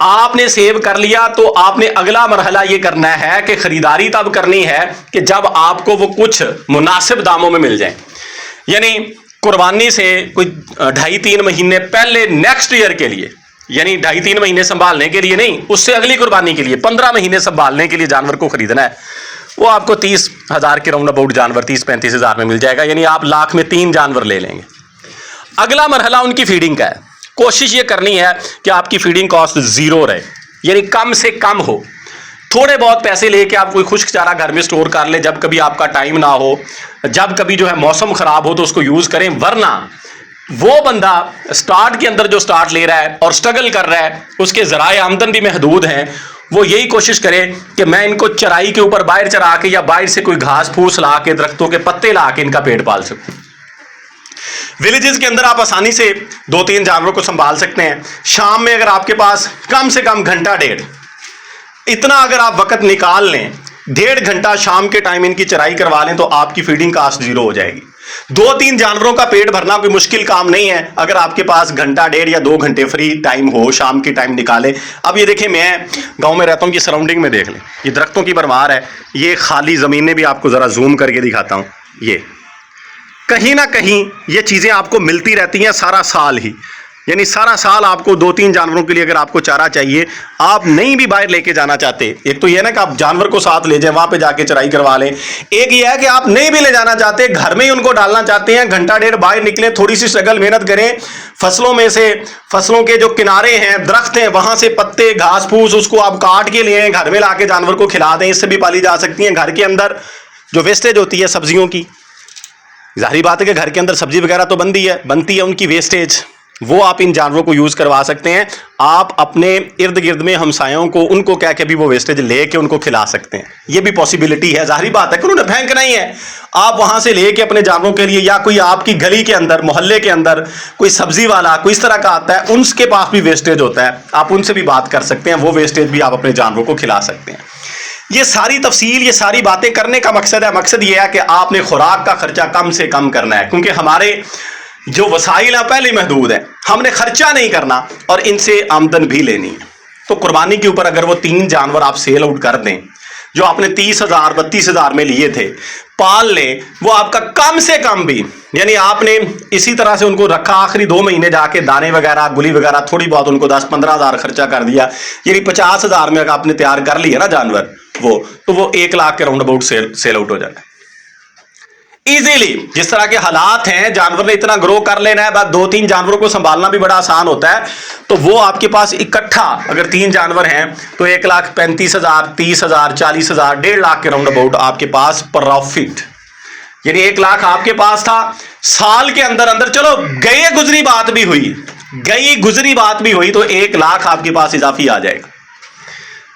آپ نے سیو کر لیا تو آپ نے اگلا مرحلہ یہ کرنا ہے کہ خریداری تب کرنی ہے کہ جب آپ کو وہ کچھ مناسب داموں میں مل جائیں. یعنی قربانی سے کوئی 2.5-3 مہینے پہلے نیکسٹ ایئر کے لیے، یعنی 2.5-3 مہینے سنبھالنے کے لیے نہیں، اس سے اگلی قربانی کے لیے 15 مہینے سنبھالنے کے لیے جانور کو خریدنا ہے. وہ آپ کو 30,000 کے راؤنڈ اباؤٹ جانور 30-35 ہزار میں مل جائے گا. یعنی آپ لاکھ میں 3 جانور لے لیں گے. اگلا مرحلہ ان کی فیڈنگ کا ہے. کوشش یہ کرنی ہے کہ آپ کی فیڈنگ کاسٹ 0 رہے، یعنی کم سے کم ہو. تھوڑے بہت پیسے لے کے آپ کوئی خشک چارہ گھر میں سٹور کر لیں، جب کبھی آپ کا ٹائم نہ ہو، جب کبھی جو ہے موسم خراب ہو تو اس کو یوز کریں. ورنہ وہ بندہ سٹارٹ کے اندر جو سٹارٹ لے رہا ہے اور سٹرگل کر رہا ہے، اس کے ذرائع آمدن بھی محدود ہیں، وہ یہی کوشش کرے کہ میں ان کو چرائی کے اوپر باہر چرا کے یا باہر سے کوئی گھاس پھوس لا کے، درختوں کے پتے لا کے ان کا پیٹ پال سکوں. ولیجز کے اندر آپ آسانی سے 2-3 جانوروں کو سنبھال سکتے ہیں. شام میں اگر آپ کے پاس کم سے کم گھنٹہ ڈیڑھ اتنا اگر آپ وقت نکال لیں، 1.5 گھنٹہ شام کے ٹائم ان کی چرائی کروا لیں، تو آپ کی فیڈنگ کاسٹ 0 ہو جائے گی. 2-3 جانوروں کا پیٹ بھرنا کوئی مشکل کام نہیں ہے اگر آپ کے پاس گھنٹہ ڈیڑھ یا 2 گھنٹے فری ٹائم ہو، شام کی ٹائم نکالیں. اب یہ دیکھیں، میں گاؤں میں رہتا ہوں، یہ سراؤنڈنگ میں دیکھ لیں، یہ درختوں کی بھرمار ہے. یہ خالی زمینیں بھی آپ کو ذرا زوم کر کے دکھاتا ہوں. یہ کہیں نہ کہیں یہ چیزیں آپ کو ملتی رہتی ہیں سارا سال ہی. یعنی سارا سال آپ کو 2-3 جانوروں کے لیے اگر آپ کو چارہ چاہیے، آپ نہیں بھی باہر لے کے جانا چاہتے، ایک تو یہ نا کہ آپ جانور کو ساتھ لے جائیں، وہاں پہ جا کے چرائی کروا لیں. ایک یہ ہے کہ آپ نہیں بھی لے جانا چاہتے، گھر میں ہی ان کو ڈالنا چاہتے ہیں، گھنٹہ ڈیڑھ باہر نکلیں، تھوڑی سی اسٹرگل محنت کریں، فصلوں میں سے، فصلوں کے جو کنارے ہیں، درخت ہیں، وہاں سے پتے گھاس پھوس اس کو آپ کاٹ کے لے آئیں، گھر میں لا کے جانور کو کھلا دیں. اس سے بھی پالی جا سکتی ہیں. گھر کے اندر جو ویسٹیج ہوتی ہے سبزیوں کی، ظاہری بات ہے کہ گھر کے اندر سبزی وغیرہ تو بنتی ہے، ان کی ویسٹیج وہ آپ ان جانوروں کو یوز کروا سکتے ہیں. آپ اپنے ارد گرد میں ہمسایوں کو ان کو کہہ کے بھی وہ ویسٹیج لے کے ان کو کھلا سکتے ہیں. یہ بھی پاسبلٹی ہے. ظاہری بات ہے کہ انہوں نے پھینکنا ہی ہے، آپ وہاں سے لے کے اپنے جانوروں کے لیے، یا کوئی آپ کی گلی کے اندر، محلے کے اندر کوئی سبزی والا کوئی اس طرح کا آتا ہے، ان کے پاس بھی ویسٹیج ہوتا ہے، آپ ان سے بھی بات کر سکتے ہیں، وہ ویسٹیج بھی آپ اپنے جانوروں کو کھلا سکتے ہیں. یہ ساری تفصیل، یہ ساری باتیں کرنے کا مقصد ہے، مقصد یہ ہے کہ آپ نے خوراک کا خرچہ کم سے کم کرنا ہے، کیونکہ ہمارے جو وسائل ہیں پہلے محدود ہیں، ہم نے خرچہ نہیں کرنا اور ان سے آمدن بھی لینی ہے. تو قربانی کے اوپر اگر وہ 3 جانور آپ سیل آؤٹ کر دیں جو آپ نے 30,000 32,000 میں لیے تھے، پال لیں، وہ آپ کا کم سے کم بھی، یعنی آپ نے اسی طرح سے ان کو رکھا، آخری 2 مہینے جا کے دانے وغیرہ گلی وغیرہ تھوڑی بہت ان کو 10-15 ہزار خرچہ کر دیا، یعنی 50,000 میں اگر آپ نے تیار کر لیا نا جانور، تو وہ 1 لاکھ کے راؤنڈ اباؤٹ سیل آؤٹ ہو جاتا ہے ایزیلی. جس طرح کے حالات ہیں، جانور نے اتنا گرو کر لینا ہے، بس 2-3 جانوروں کو سنبھالنا بھی بڑا آسان ہوتا ہے. تو وہ آپ کے پاس اکٹھا اگر 3 جانور ہیں تو 1,35,000 30,000 40,000 1.5 لاکھ کے راؤنڈ اباؤٹ آپ کے پاس پروفٹ، یعنی 1 لاکھ آپ کے پاس تھا سال کے اندر اندر. چلو گئی گزری بات بھی ہوئی تو 1 لاکھ آپ کے پاس اضافی آ جائے گا.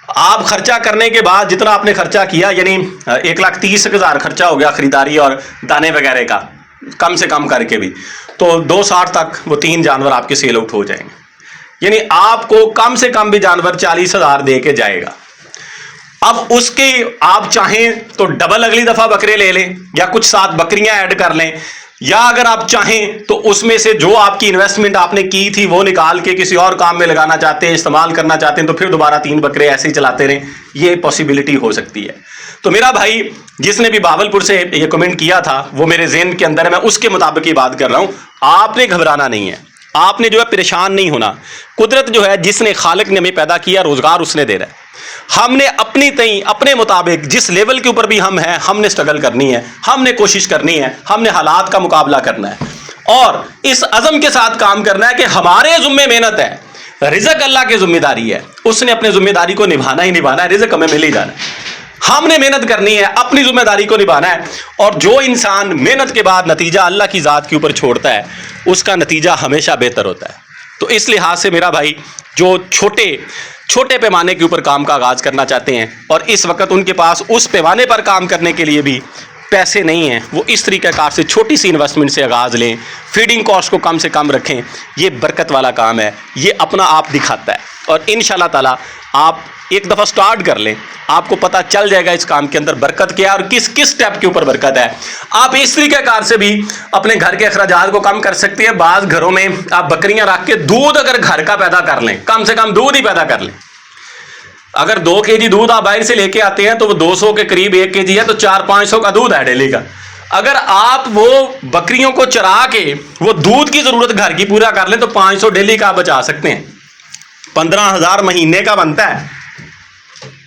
آپ خرچہ کرنے کے بعد جتنا آپ نے خرچہ کیا، یعنی 1,30,000 خرچہ ہو گیا خریداری اور دانے وغیرہ کا، کم سے کم کر کے بھی، تو 260 تک وہ 3 جانور آپ کے سیل آؤٹ ہو جائیں گے. یعنی آپ کو کم سے کم بھی جانور 40,000 دے کے جائے گا. اب اس کے آپ چاہیں تو ڈبل اگلی دفعہ بکرے لے لیں، یا کچھ 7 بکریاں ایڈ کر لیں، یا اگر آپ چاہیں تو اس میں سے جو آپ کی انویسٹمنٹ آپ نے کی تھی وہ نکال کے کسی اور کام میں لگانا چاہتے ہیں، استعمال کرنا چاہتے ہیں، تو پھر دوبارہ 3 بکرے ایسے ہی چلاتے رہیں. یہ پاسبلٹی ہو سکتی ہے. تو میرا بھائی جس نے بھی باولپور سے یہ کمنٹ کیا تھا، وہ میرے ذہن کے اندر ہے، میں اس کے مطابق یہ بات کر رہا ہوں. آپ نے گھبرانا نہیں ہے، آپ نے جو ہے پریشان نہیں ہونا. قدرت جو ہے، جس نے خالق نے ہمیں پیدا کیا، روزگار اس نے دے رہا ہے. ہم نے اپنی تئیں اپنے مطابق جس لیول کے اوپر بھی ہم ہیں، ہم نے سٹرگل کرنی ہے، ہم نے کوشش کرنی ہے، ہم نے حالات کا مقابلہ کرنا ہے، اور اس عزم کے ساتھ کام کرنا ہے کہ ہمارے ذمہ محنت ہے، رزق اللہ کی ذمہ داری ہے، اس نے اپنے ذمہ داری کو نبھانا ہی نبھانا ہے، رزق ہمیں مل ہی جانا ہے. ہم نے محنت کرنی ہے، اپنی ذمہ داری کو نبھانا ہے. اور جو انسان محنت کے بعد نتیجہ اللہ کی ذات کے اوپر چھوڑتا ہے، اس کا نتیجہ ہمیشہ بہتر ہوتا ہے. تو اس لحاظ سے میرا بھائی جو چھوٹے پیمانے کے اوپر کام کا آغاز کرنا چاہتے ہیں، اور اس وقت ان کے پاس اس پیمانے پر کام کرنے کے لیے بھی پیسے نہیں ہیں وہ اس طریقہ کار سے چھوٹی سی انویسٹمنٹ سے آغاز لیں, فیڈنگ کاسٹ کو کم سے کم رکھیں. یہ برکت والا کام ہے, یہ اپنا آپ دکھاتا ہے. اور انشاءاللہ تعالیٰ آپ ایک دفعہ سٹارٹ کر لیں, آپ کو پتہ چل جائے گا اس کام کے اندر برکت کیا ہے اور کس کس سٹیپ کے اوپر برکت ہے. آپ اس طریقہ کار سے بھی اپنے گھر کے اخراجات کو کم کر سکتے ہیں. بعض گھروں میں آپ بکریاں رکھ کے دودھ اگر گھر کا پیدا کر لیں, کم سے کم دودھ ہی پیدا کر لیں. اگر 2 kg دودھ آپ باہر سے لے کے آتے ہیں تو وہ 200 کے قریب 1 kg ہے, تو 400-500 کا دودھ ہے ڈیلی کا. اگر آپ وہ بکریوں کو چرا کے وہ دودھ کی ضرورت گھر کی پورا کر لیں تو 500 ڈیلی کا آپ بچا سکتے ہیں. 15,000 مہینے کا بنتا ہے.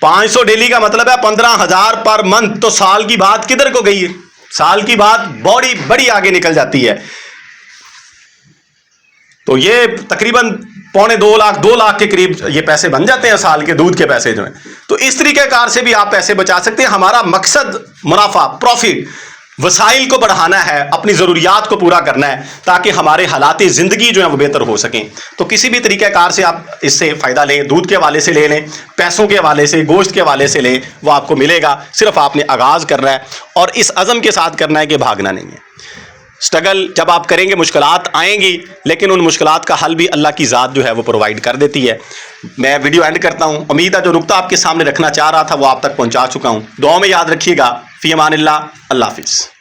500 ڈیلی کا مطلب ہے 15,000 پر منتھ. تو سال کی بات کدھر کو گئی ہے؟ سال کی بات بڑی آگے نکل جاتی ہے. تو یہ تقریباً 2.25 لاکھ کے قریب یہ پیسے بن جاتے ہیں سال کے دودھ کے پیسے جو ہیں. تو اس طریقہ کار سے بھی آپ پیسے بچا سکتے ہیں. ہمارا مقصد منافع, پروفٹ, وسائل کو بڑھانا ہے, اپنی ضروریات کو پورا کرنا ہے تاکہ ہمارے حالات زندگی جو ہیں وہ بہتر ہو سکیں. تو کسی بھی طریقہ کار سے آپ اس سے فائدہ لیں, دودھ کے حوالے سے لے لیں, پیسوں کے حوالے سے, گوشت کے حوالے سے لیں, وہ آپ کو ملے گا. صرف آپ نے آغاز کرنا ہے اور اس عزم کے ساتھ کرنا ہے کہ بھاگنا نہیں ہے. اسٹرگل جب آپ کریں گے مشکلات آئیں گی, لیکن ان مشکلات کا حل بھی اللہ کی ذات جو ہے وہ پرووائڈ کر دیتی ہے. میں ویڈیو اینڈ کرتا ہوں. امید ہے جو نقطہ آپ کے سامنے رکھنا چاہ رہا تھا وہ آپ تک پہنچا چکا ہوں. دعاؤں میں یاد رکھیے گا. فی امان اللہ. اللہ حافظ.